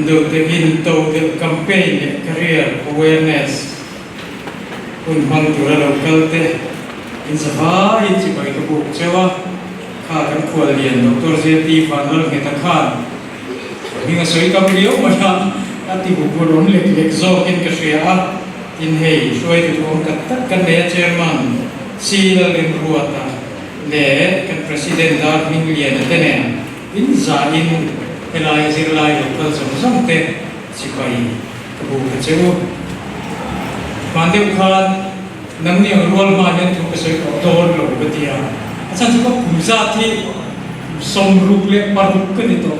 Intodelh campaign career awareness kun hang tura local te in sava in chi bai ka bu chewa kha kan khwal lian Dr. J.T. Vanneihtluanga khan mi nga soi kam liu ma na ati bu rom lek lek zo kin ka shia in hei soi tu om ka tak kan le chairman sila len ruata le kan president dar ming lian te ne in za in helai zirlai local zong te chi bai ka bu ka chewa Pandem khan namni role ma yan tu kasoi autor lo betia asan chu puja thi somruk le paruk ka ni to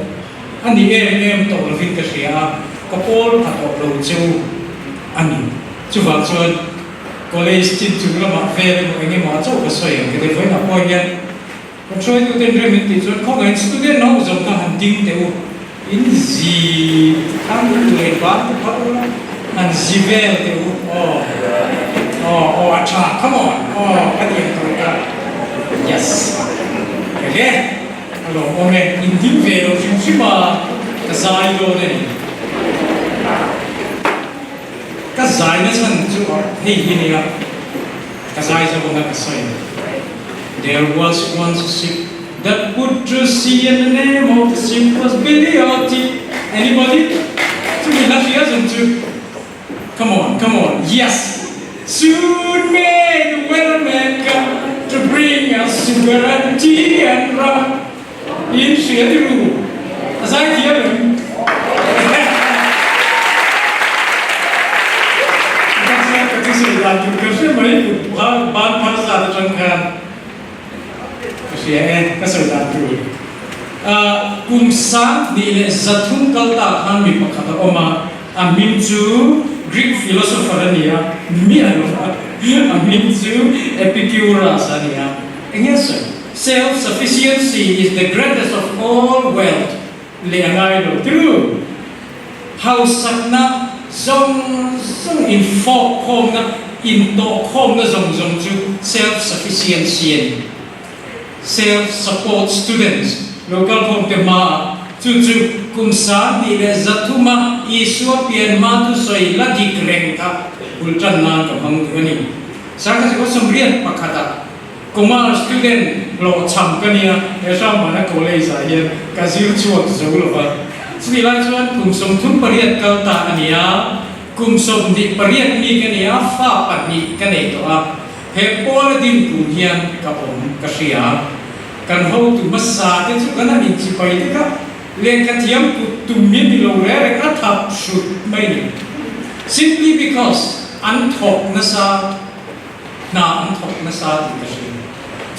ani em to lovin ka sia ka pol tha to lo chu ani chu wa chuan college chin chu la ma fe le mo nge ma chau ka soi ke de foi na po yan ko choi tu ten remit ti chuan kho ngai student no zong ka han ding te u in zi tham le ba ta pa and zivel te u oh, acha, come on. Oh, yes. Okay. Hello, ome indi velo chima kazai do ne. Kazai na chan chu hei hini ya. Kazai sa bunga kasai. There was once a ship that put to sea and the name of the ship was Billy Oti. Anybody? To me, not yes, to. Come on. Yes. Soon may the weatherman come to bring us serenity and rock in Shediru. As I hear him, that's like a tissue that you can see my bad parts of the junkan. That's what that do. Kumsa di zatung kalta han mi pakata oma aminju Greek philosopher niya, Epicurus niya. And yes, sir, self-sufficiency is the greatest of all wealth. Leonardo, true. How sakna zong in folk home na in to home na zong chu self-sufficiency, self-support students, local home tema. Chu kum sa ni le zatuma iswa pian ma tu soi la dik reng ka ultran nan ka bang ni sa ka ko somrian pakhata kuma student lo cham ka ni ya sa ma na college sa hian ka zil chuak zo lo ba sri lai chuan kum som thum pariat kal ta ania kum som di pariat ni ka ni a fa pat ni ka nei to a he pol din ku hian ka pom ka sia kan ho tu masa te chu kana min chi pai ka le kathiam tu min lo re ka thap shoot mai simply because anthok na sa ti ka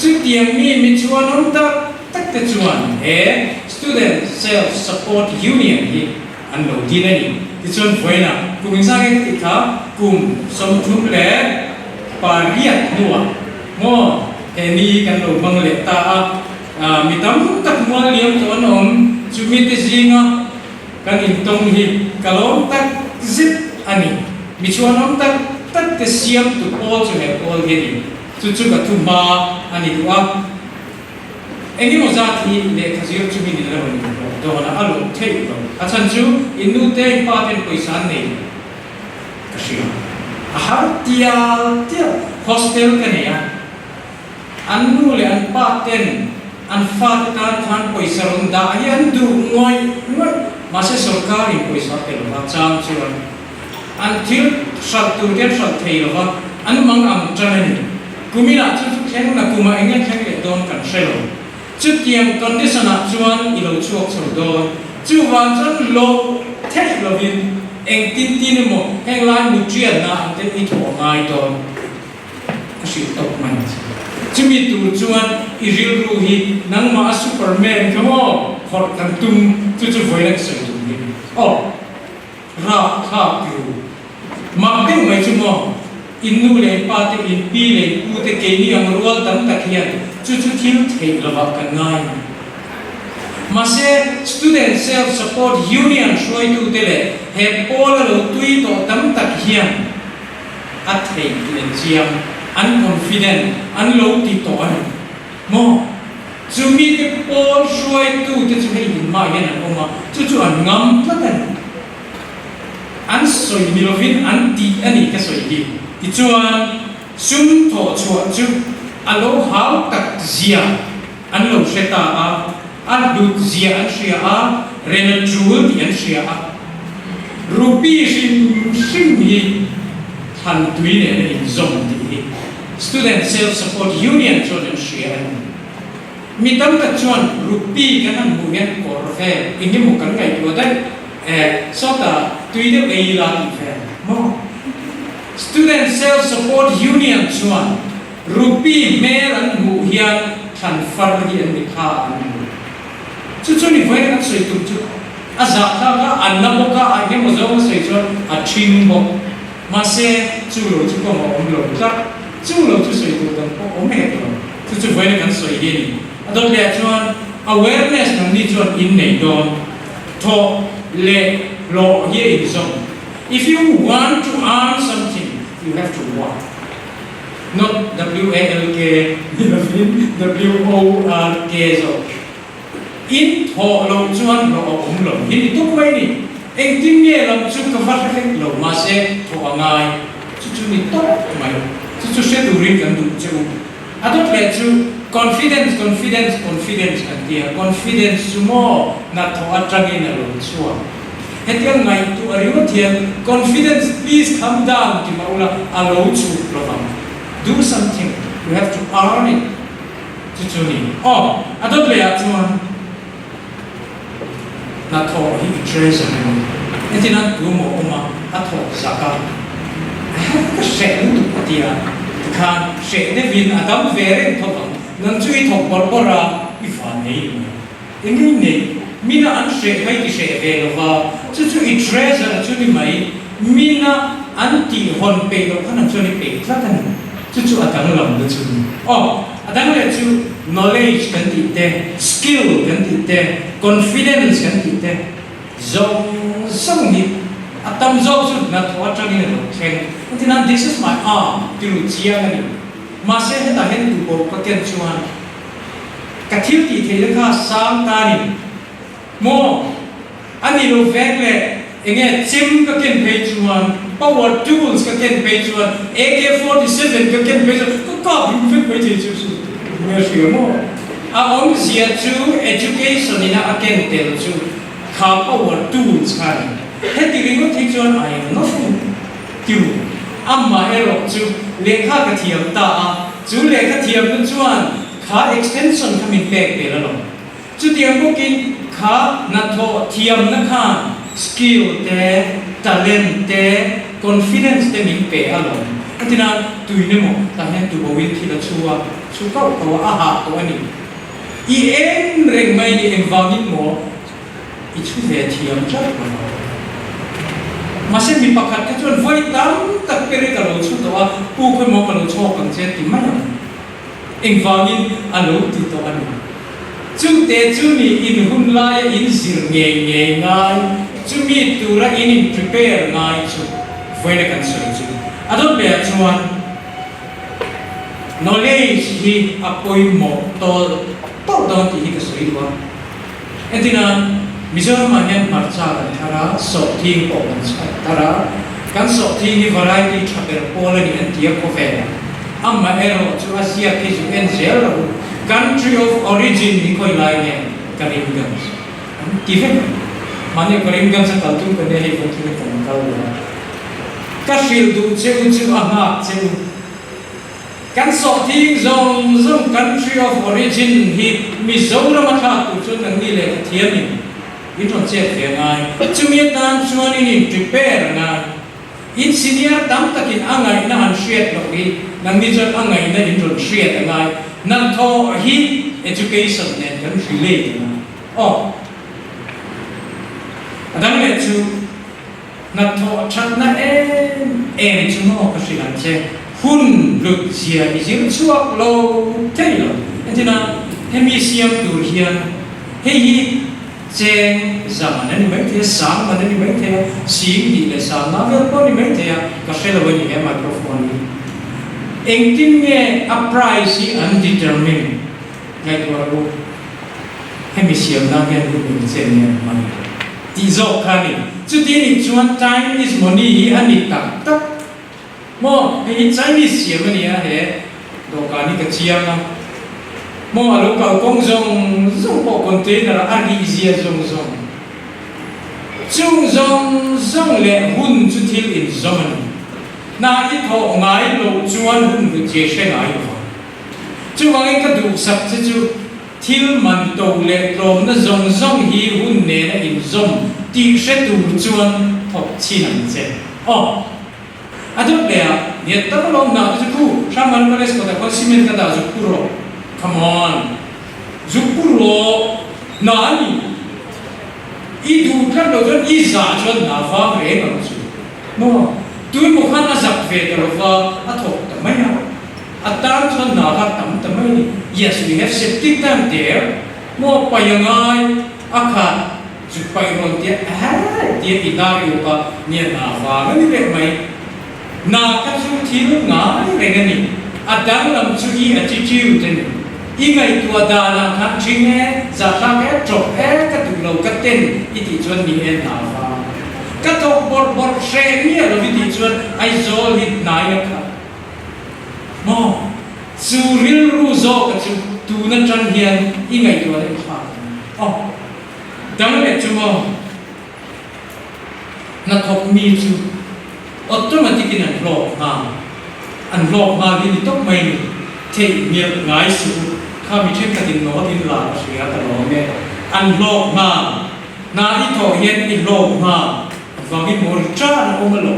chu tiang mi chuan on ta tak te chuan student self support union hi an lo din ani ti chuan voina kum sa ke ti kha kum som thum le pariat nuwa mo ni kan lo mang le ta mi tam tak mo liam to anom Sumiti zinga kan intong hi kalong tak zip ani michuanom tak te siam tu pol chu he pol gedi chu ka tu ma ani wa engi mo za thi le khazir chu mi le ron do na alo thei ko achan chu inu te important poisan nei kashia ahar tia hostel ka ne ya anu le an paten an fat kan than poisa ron da hian du ngoi ma se sarkari poisa pel ma chang chuan an thil sat tu ten sat thei lo an mang am chanani kumina chu khen na kuma enga khen le don kan selo chu tiam condition a chuan ilo chuak chho do chu wan chan lo thei lo vin eng tin tin mo heng lai nutrient na an te ni tho ngai don kasi tok man Chumi tu chuan iril ru hi nang ma superman kamo khor kan tum chu voirak sai tum ni ra kha ru ma ding mai chumo innu le pa te in pi le pu te ke ni ang rual tam tak hian chu thil thei lawa kan ngai ma se student self support union shoi tu te le he pol lo tui to tam tak hian a thei len chiam unconfident, unloaded to one. Mo, to meet the Paul Shoi to the China, my and Oma, to an ngam, an soi milovin an ti ani ka soi di ti chuan sum tho chua chu alo hau tak zia an lo seta a dut zia an sia a rena chul ti an sia a rupi sim hi han tui ne in zong ti student self support union chuan an sia mi tam ta chuan rupi kan an mu yan kor fe ingi mu kan ngai tu dai so ta tui de ei la ti fe mo student self support union chuan rupi mer an mu hian than far hi an mi kha an chu ni voi kan soi tu chu a za tha ka an na mo ka a he mo zo soi chuan a thing mo ma se chu lo chu ko mo om lo ka chu lo chu soi tu dan ko om he to chu voi kan soi hi ni adon le chuan awareness ng ni chuan in nei don to le lo ye in song if you want to earn something you have to work not WALK WORK so in tho lo chuan lo om lo hi tu mai ni eng tin ye lam chu ka va ka lo ma se tho angai chu ni to mai chu se du ring kan du chu adot le chu confidence and dia confidence sumo na tho atangin lo chua hetiang ngai tu ariwa thiam confidence please come down ki maula alo chu lo do something you have to earn it chu ni adot le chuan na tho hi treasure mo etina tu mo oma atho saka ka she lu tu tia khan she de vin adam vere tho nan chui thok bor ra ifan nei engi nei mina an she kai ki she ve lo chu i treasure chu ni mai mina an ti hon pe lo khan chu ni pe tla tan chu atang lam de chu adang le chu knowledge kan ti te skill kan ti te confidence kan ti te zong song ni atam zo chu na thwa tang ni lo chen tina this is my arm ti lu chia ngani ma se ta hen tu bo ka ken chuan ka thil ti the kha sam ta ni mo ani lo vek le enge chim ka ken pe chuan power tools ka ken pe chuan AK47 ka ken pe chuan ka bi pe pe chu me sia mo a om sia chu education ina a ken tel chu kha power tools kha he ti ringo thi chuan I am not tu amma ero chu lekha ka thiam ta chu lekha thiam nu chuan kha extension khamin pek pe la lo chu tiam ko kin kha na tho thiam na kha skill te talent te confidence te min pe alo atina tuine mo ta hen tu bo win thila chuwa chu ka ko a ha to ani I em reng mai ni em wangin mo I chu ve thiam chat ko masih mipakat ka chuan voi tam tak pere ka lo chu to a pu khoi mo ka lo chho kan chen ti mai eng wangin alo ti to ani chu te chu ni in hun lai in zir nge ngai chu mi tu ra in prepare ngai chu voi na kan soi chu adot be chuan knowledge hi apoi mo to don ti hi ka soi wa entina Mizoram ayan marcha thara so thi ko thara kan so thi ni variety chaper pola ni antia ko fe amma ero chu asia ke ju en zero country of origin ni koi lai ne karingams tiven mane karingams sa kaltu ko ne he ko thi ko kal ka shil du che aha che kan so thi zong country of origin hi Mizoram atha tu chu nang ni le thiam ni Inton chet fe ngai chumi tan chuan in prepare ngai in senior tam takin angai na han shriat lo hi nang ni jot angai na inton shriat ngai nan tho hi education ne kan relate na adang le chu na tho chat na chu no ka shilan che hun lut sia I jing chuak lo tailo entina hemi siam tu hian hei chen zaman ni mai the sang man ni mai the sim ni le sang na vel ko ni mai the ka shela ni he microphone ni engtin nge a price undetermined ngai to ro hemi siam na nge ru ni chen ne man tizok kani chutini chuan time is money ani tak tak mo he Chinese siamani a he dokani ka chianga mo alo ka kong zong po container ari izia zong le hun chutil in zomani na i tho ngai lo chuan hun bu che she ngai ho chu wangai ka du sak chu thil man to le rom na zong hi hun ne na in zom ti she tu chuan thok chi nam che oh adot le ni ta lo na chu ku shaman males ko ta ko simen ka da ju puro come on ju puro na ni i du kan lo jon i za jon na fa ve ma chu no tu mo khan na zap ve ta lo fa a thok ta mai na atar jon na ka tam ta mai yes we have septic tank there mo payangai akha ju pai ron dia dia ina yu ka ni na fa ni ve mai na ka chu thil nga ve ni adang lam chu hi attitude ni ingai tua dana khan chine za kha ke chok ka tu lo ka ten iti chuan ni en na fa ka to bor she ni lo iti chuan ai zol hit nai na kha mo su ril ru zo ka chu tu na chan hian ingai tua le kha oh dang le chu mo na thok mi chu automatically an block ma ni tok mai ni the miel ngai su kha mi chen ka din no din la sia ta lo me an block ma na i tho hian i block ma wa mi mo cha na o ma lo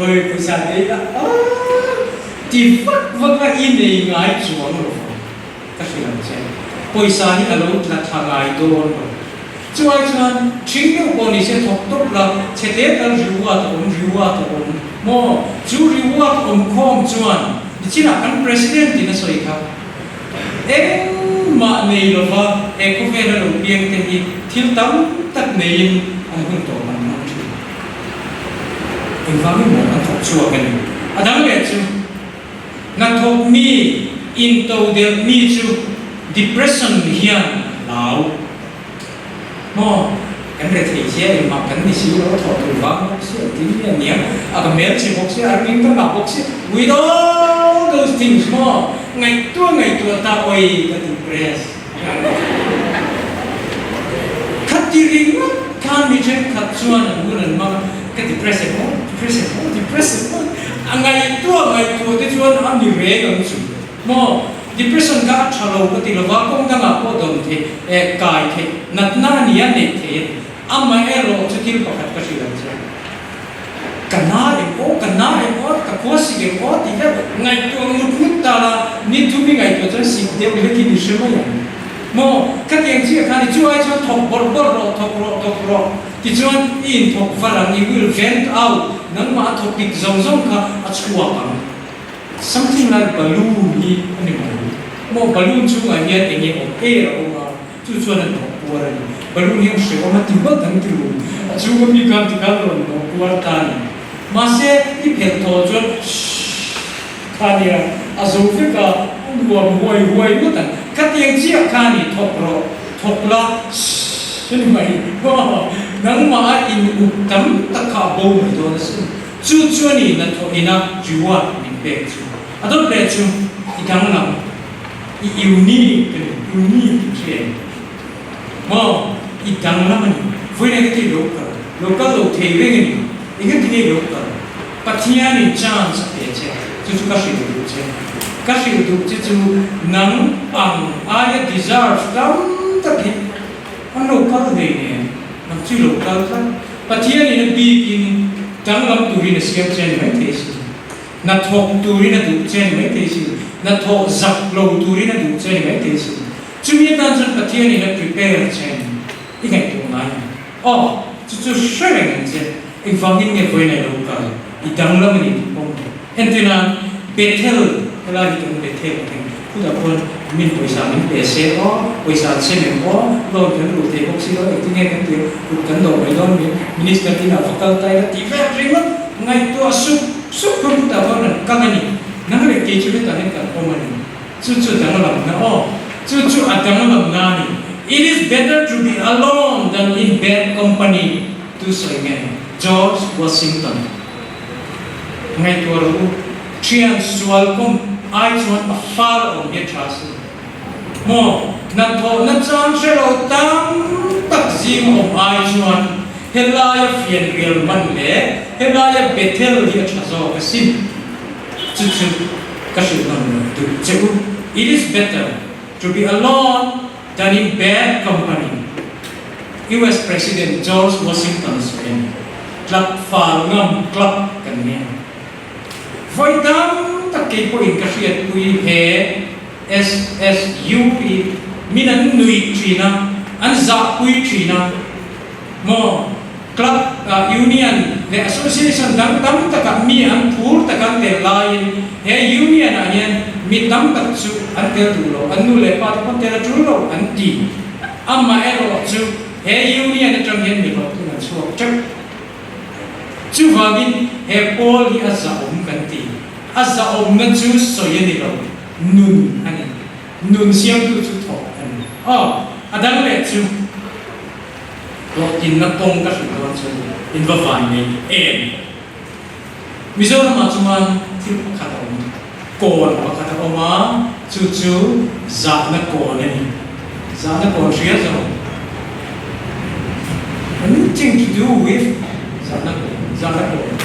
oi ko sa de la ti fak wa ka in nei ngai chu wa lo ka sia che poi sa ni alo la tha ngai do lo chuan thing no ko ni se thok tok la che te ta ruwa ta on mo chu ruwa on khom chuan ni china kan president ni na soi kha ma nei lo va ko ve na lo piang te hi thil tam tak nei an hun to man ma chu in va mi mo an thok chu kan adang le chu na thok mi Intodelh mi chu depression hian lao mo kan re thei che ma kan ni si lo tho tu va se ti ni a ka mel chi bok se a ring ka na bok se with all those things mo ngai tua ta oi ka depress khat ti ring kan mi chen khat chuan an mun ma ka depress mo ngai tua te chuan am ni re ga chu mo depression ka thalo ka ti lo wa kong ka ma ko dom the kai the nat na ni ya ne the amma ero chu til pakhat ka shi la che kana e ko ka ko si ge ko ti ka ngai tu mut ta la ni tu mi ngai tu chen si de le ki ni shema ya mo ka tiang chi ka ni chu ai chu thok bor ro ti chuan in thok farang ni will vent out nang ma thok pik zong ka a chua pa something like balloon hi ani mo balloon chu nga hian enge o ma chu chuan an thok puar ani balloon hi se o ma ti ba dang ti lu a chu mi ka ti ka lo no puar ta ni ma se i phet tho chuan ka ni a zo fe ka huai mo ta ka tiang chi ka ni thok la ni mai nang ma in tam ta ka bo mai do na se chu ni na tho ina juwa ni pe chu adot le chu i dang na i unique che mo i dang na mani foi ne ti local lo thei ve ni i ga ti local pathia ni chance pe che chu ka shi du chu nang ang ai deserve tam ta ki an local de ne nam chi local ka pathia ni na bi in dang lam tu ri na siam chen mai the si na thok tu ri na du chen mai the si na tho zak lo tu ri na du chen mai the si chu mi tan chan pathia ni na prepare chen i ngai tu nai chu shere ngai che in fangin nge foi na local i dang lam ni pom entina betel la ni tu betel ku da kon min poisa min pe se poisa se me lo kan lu te bok si lo ti nge kan ti ku kan do mai don mi minister ti na fakal tai la ti ve ring ngai tu su pum ta von ka ni na le ke chi ta ne ka ko ma ni chu dang lam na chu a dang lam na ni it is better to be alone than in bad company tu soi nghe George Washington ngay tua lu trian sual kum ai chuan a far on ye trust mo na tho na chan shelo tam tak zim om ai chuan helaya fian real man le helaya bethel hi chazo ka sim chu chu ka shi nam tu chu it is better to be alone than in bad company. US President George Washington said, "Club far ngam club kan niya." Voi tam takay po in kasiyat kui he SSUP minan nui trina an za kui trina mo club union the association dang tam takak mi an pur takak te lain he union anian mi tam tak chu an te tulo an nu le pa ta te la tulo an ti amma ero chu he union atang hen mi lo tu na chu chak chu wagin he pol hi azza kan ti azza na chu so ye ni lo nun ani nun siam tu chu tho ani adang le chu lo in na pong ka chu lo chu in va van ni en Mizoram acuman til kata om kon kata oma cucu za na kon ini za na kon siya so anything to do with za na kon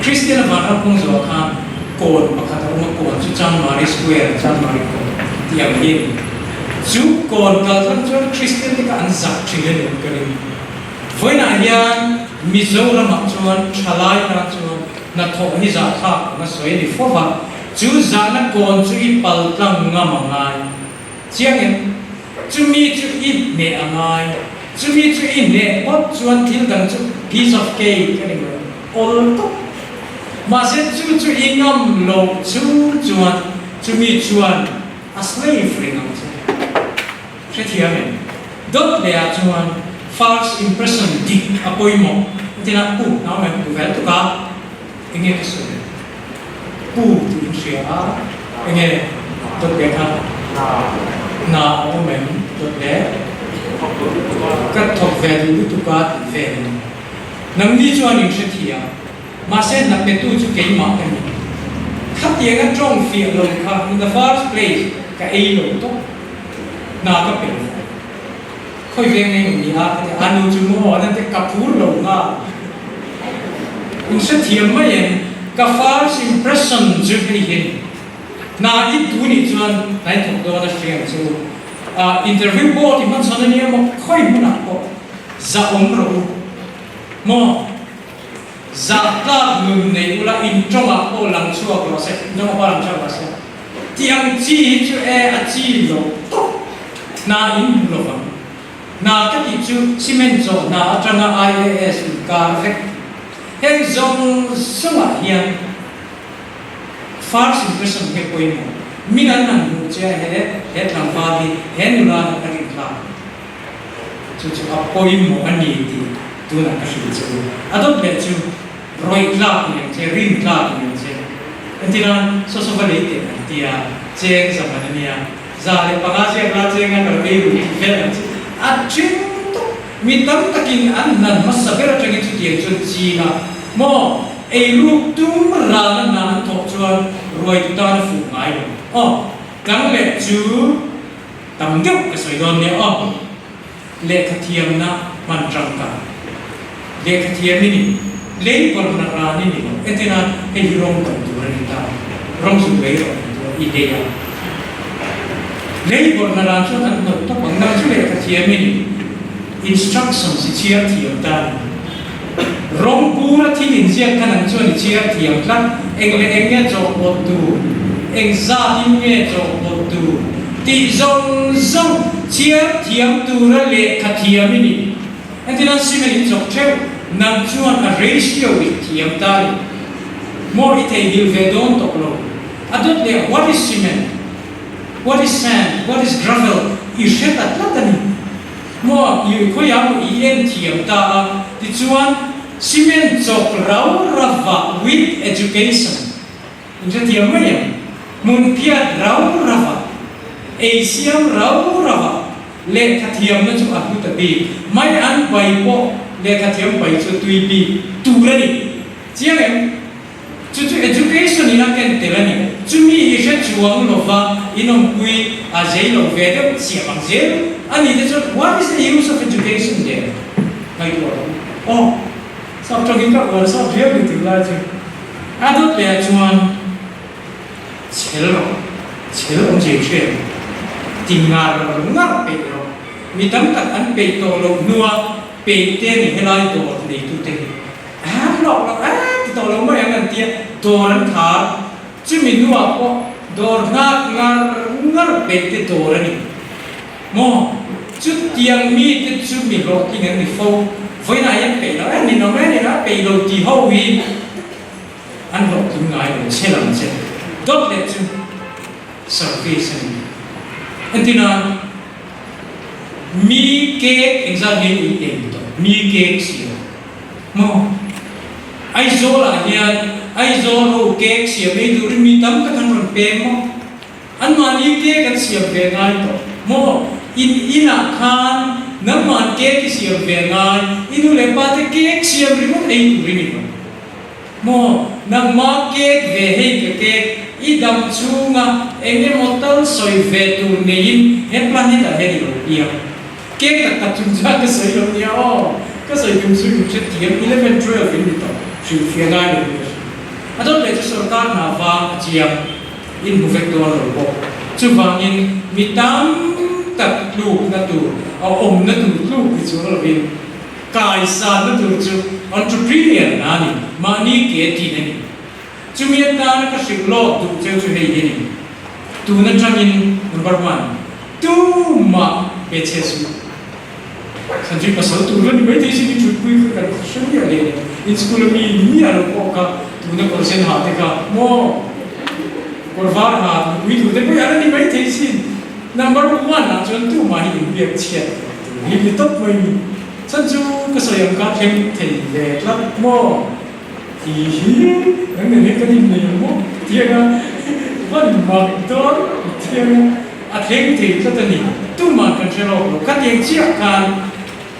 Christian mana pun so kan kon kata oma kon cu cang mari square cang mari kon tiap ini cu kon kalau kan Christian kita anzak cile ni kering voi na yan Mizoram acuman chalai na acuman na thọ hi za tha na soi ni fo ba chu za na kon chu I pal tlang nga mangai chiang en chu mi chu I ne angai chu mi chu I ne pot chuan thil dang chu piece of cake ka ni all to ma se chu I ngam lo chu chuan chu mi chuan a slave ring ang chu se thiam en dot le a chuan false impression dik apoi mo tina pu na me tu vel tu ka ingin kesulitan, putu insya, ingin terlihat, na omen terlihat, ketok value itu kat value, nanti jual yang setia, masih nak betul juga imak ini, kat dia kan strong feel loh, kat in the first place, kat loh tu, na kat betul, kau yang ni dia, anu cuma orang tu kapur loh na. Instead mayen ka false impression jukni hin na itu ni chuan nai thok do na share chu interview board man sanani mo khoi muna ko za ro mo za ta nun nei ula in chonga ko lang chu ko se no pa lang cha se tiang chi chu a chi lo to na in lo va na ka ti chu cement zo na atanga IAS ka effect heng zong sunga hian false impression ke point mo minan nan nu che he tlang fa di he nu la ka ri kha chu a point mo ani ti tu na ka shi chu adot le chu roi kla ni che rin kla ni che antina so vale te tia che sa ma ni ya za le pa ga che kla che nga ka be ru ti fe a chin mi tam takin an nan masakera tagi chu ti chu chi na mo ei lu tum ra na thok chuan roi tu ta fu ngai dang le chu tam deuh ka soi don ne le khathiam na man tang ka le khathiam ni le por na ra ni etina ei rong ka tu ra ni ta rong su bei ro idea le por na ra chu an no to bang na chu le khathiam ni instructions chia thiam ta rong pura thi in sia kan an chuan chia thiam tlang engle enge cho pot tu eng za in nge cho pot tu ti zong zong chia thiam tu ra le khathiam ni antina simen chok theu nam chuan a ratio with thiam ta more it a dil ve don to lo adot le what is cement, what is sand, what is gravel I shet atlatani mo I ko yam I en thiam ta ti chuan cement chok rau rava with education. Inja tiam mayam mun piat rau rava Asiam rau rava le kathiam na chu ahu tabi mai an bai po เลขาเทียมไปจุดตุยปีตูระนี่เจียงเอ็มจุด education นี่นักเรียนเตระนี่จุดมีอีเช่นช่วงโลว่าอินอมคุยอาเจโลเวเดเสียบังเจลอันนี้จะ what is the use of education there ไม่รู้อ๋อสอบตรงนี้ก็สอบเรียนถึงแล้วจ้ะอาดุเปียชวนเชลล์องเจเชลติงงานเรางาไปเรามีตั้งแต่อันไปโตเราหนัวไปเต้นให้เราโตในทุกเต้นหลอกเราที่โตเราไม่อย่างนั้นเตี้ยโตนั้นขาจะมีหนัวก็โดนงาไปเต้นโตแล้วนี่โมจุดเตียงมีจุดมีโลที่งั้นมีโฟไฟไหนยังไปแล้วนี่น้องแม่เนี่ยนะไปโลที่ห้องวีอันหลอกถึงไงเลยเช่นนั้นเช่นดอกเล็กจุดserviceอันที่นั้นมีเค้กเอ็กซ์เมนอีกเองตัวมีเค้กเสียโมไอโซล่ะเนี่ยไอโซโลเค้กเสียไม่ดูริมีตั้มกันทั้งวันเป็นโมอันมันมีเค้กกันเสียเป็นไงตัวโมอินักขานน้ำมันเค้กเสียเป็นไงอินุเลปาเตเค้กเสียริมไอดูริมีโมน้ำมันเค้กเวเฮเค้กอีดำชูงะเอ็งเนี่ยมอเตอร์สอยเวตูเนียนเห็นพลันนี่แต่เห็นอยู่เดียวเก่งแต่จุนจ้าก็สอยอยู่เดียวก็สอยจุนซูอยู่เช่นเดียว11 12ฟินดิต่อชูเฟียง่ายเลยอาจารย์เลยจะสอนการหาว่าเจียมอินบุฟเฟ่ตัวหรือเปล่าชูบางอินมีตั้มตัดลูกนั่นตัวเอาอมนั่นตัวลูกที่ชูเราเป็นกายสารนั่นตัวชู entrepreneur นั่นนี่มานี่เกตีนั่นนี่จุดมีอันนั้นก็สิ่งโลกตัวเจ้าจุดให้ยินตัวนั้นจะมี number one ตัวมาเป็นเชสุสันติภาพตัวนั้นไม่ได้สิ่งที่จุดคุยกันช่วงนี้อะไรเนี่ยอินสคูลมีนี่อะไรก็ตัวนั้นก็เส้นหาเด็กโม่กอล์ฟหาวิธีเด็กอะไรนี่ไม่ได้สิ่ง number one นะจนตัวมาหินเบียดเชียร์หินตบไม่มีฉันจูก็สยังการเพ่งเทเลยครับโม่ที่นั่นเนี่ยก็ยิ่งเลยมั้งเที่ยงวันมาตอนเที่ยงอาทิตย์ที่ก็ตอนนี้ตู้มันกันเชียวเราคัดยังเชี่ยวกัน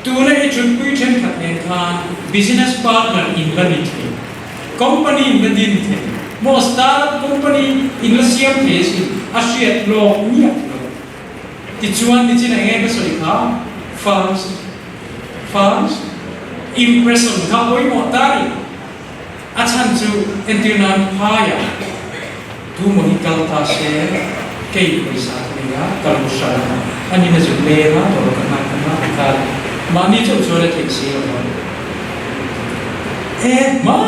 ตู้นั้นจุดคุยเช่นขัดยังกัน business partner in the meeting company in the meeting most start company in the same place อาเซียนโลกเนี่ยที่ชวนที่จีนเองก็สวยครับ first impression เขาไว้หมดได้อาจารย์จูเอ็นตินันพายาทุกคนกัลตาเซ่เกี่ยวกับสัตว์เลี้ยงกัลมุสาอันนี้น่าจะเลี้ยงตัวกันมากันมานี่จะช่วยได้ที่สิ่งนั้นมา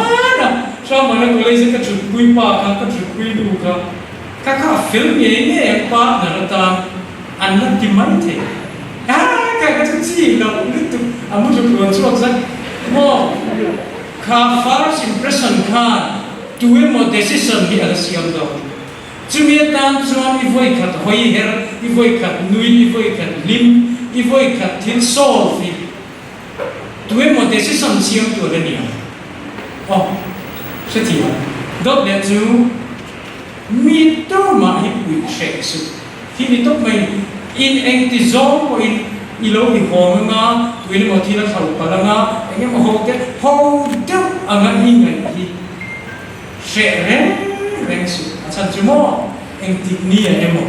นะชอบมันก็เลยจะก็จุดคุยปากก็จุดคุยดูครับข้าฟิลมีเนี่ยปากนั่นตามอันนั้นที่มันเท่ข้าก็จะชี้เราลึกถึงอามุจุดวันช่วงสักโม่ข้า first impression ข้าตัวเอง decision ที่อะไรสิ่งเดียวจุดนี้ตามส่วนอีโวอีขัดหอยเฮร์อีโวอีขัดนุยอีโวอีขัดลิมอีโวอีขัดทิ้งโซ่ฟีตัวเอง decision สิ่งตัวเดียวนี่อ๋อใช่ที่ดอกเดียวจูมีตัวมาให้คุยเช็คสุดที่มีตัวไม่อินเองที่โซ่อินอีโลอีโฮงงาตัวนี้มาที่เราเข้าไปแล้วงาเองมาโฮเดโฮเดอันนั้นยิ่งใหญ่ที่เช็คเร่งสุดอาจารย์จูโม่เองที่นี่เองโม่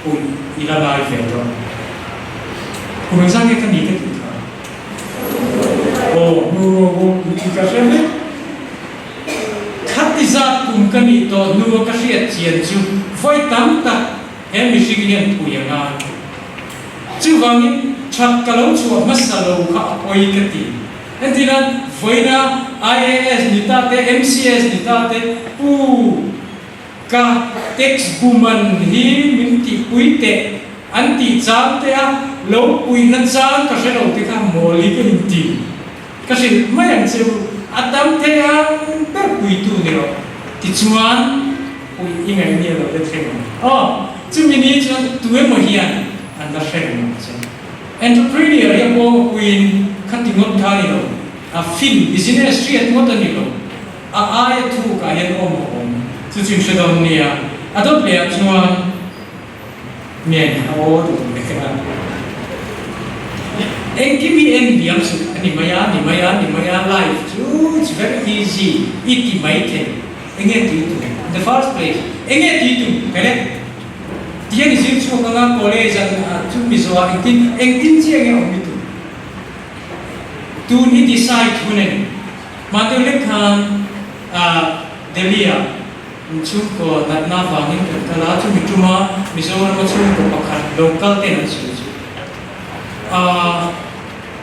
คุยอีลาลายเฟรดอนคุณไม่ทราบแค่นี้ก็ถูกครับโอ้โหที่กระเซ็นเลยขัดที่จะคุมกันอีตัวนัวกระเสียเจียนจูไฟตั้มตัดเห็นมิชิเลียนคุยยังไงจูฟังนี้ชัดกะลงชัวมัสลาลูข้าโอยกันทีเอ็นที่นั้นไฟน่ะ IAS นิตาเต MCS นิตาเตปูกะเท็กซ์บูมันฮีมินติปุยเตอันติจามเตะโลปุยนั่นจามก็เชื่อเราที่ข้าโมลีกันทีก็เชื่อไม่ยังเชื่ออาตามเทียนแบบปุยตัวเดียวที่ชวนปุยยังไงเนี่ยเราได้เชื่ออ๋อจุดนี้ชวนตัวเองมาเฮียนอันนั้นเชื่อมั้ยใช่ entrepreneur ยังบอกปุยขัดที่งดท่านี่เราฟิน business เรียนงดนี่เราอายถูกอายนอมจุดจึงเชื่อตรงนี้อาตมาชวนเมียนเอาดูเด็กกัน anh kimi em điểm sự anh ni maya life too it's very easy it ki mai the anh nghe tí tụ the first place anh nghe tí tụ cái đấy dia ni sing chu nga college an chu mi zo anh tin chi anh ông mi tụ tu ni decide tu này mà tôi lấy khang Delhi chu ko dat na vangin kala chu mi tuma mi zo ma chu ko pakhat local ten chu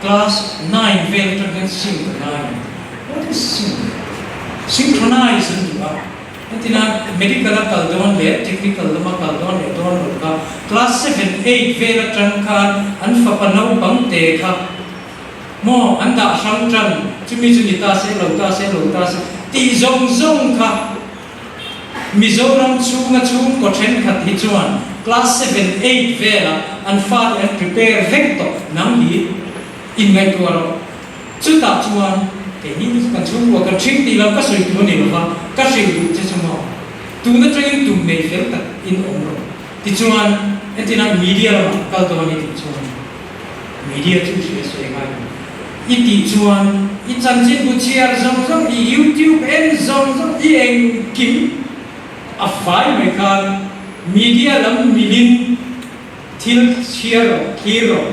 class 9 very to synchronize. What is synchronize? Antina medical kaldon le technical lama kaldon le don ka class 7 8 very trangkan an fapanau bang te kha mo anda sang tran chumi chuni ta se ti zong kha Mizoram chung ko then khat hi chuan class 7 8 vera an far and prepare vector nam hi in ngai tuaro chu ta chuan te ni kan chung ko kan thing ti lam ka soi tu ni ba ka sing du che chuma tu na train tu nei fel ta in omro ti chuan entina media ma kal to ni ti chuan media chu se ngai i ti chuan i chan chin bu chiar zong i YouTube en zong i eng kim a file maker media lam milin thil hero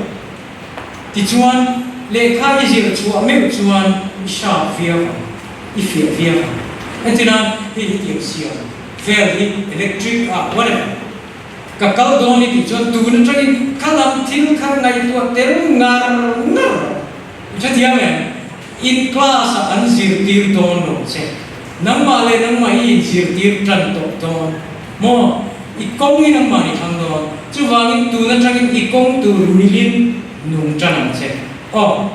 ti chuan lekha izir chu ame chuan sha via entina hi sia fairly electric whatever ka kal doni ti chuan tu na train kalam thil khar ngai tu ter ngar chatia me in class an zir tir don no che nang mai in zir tir tran to don mo ikong in ang mani thang don chu wangin tu na train ikong tu milin nung tran che oh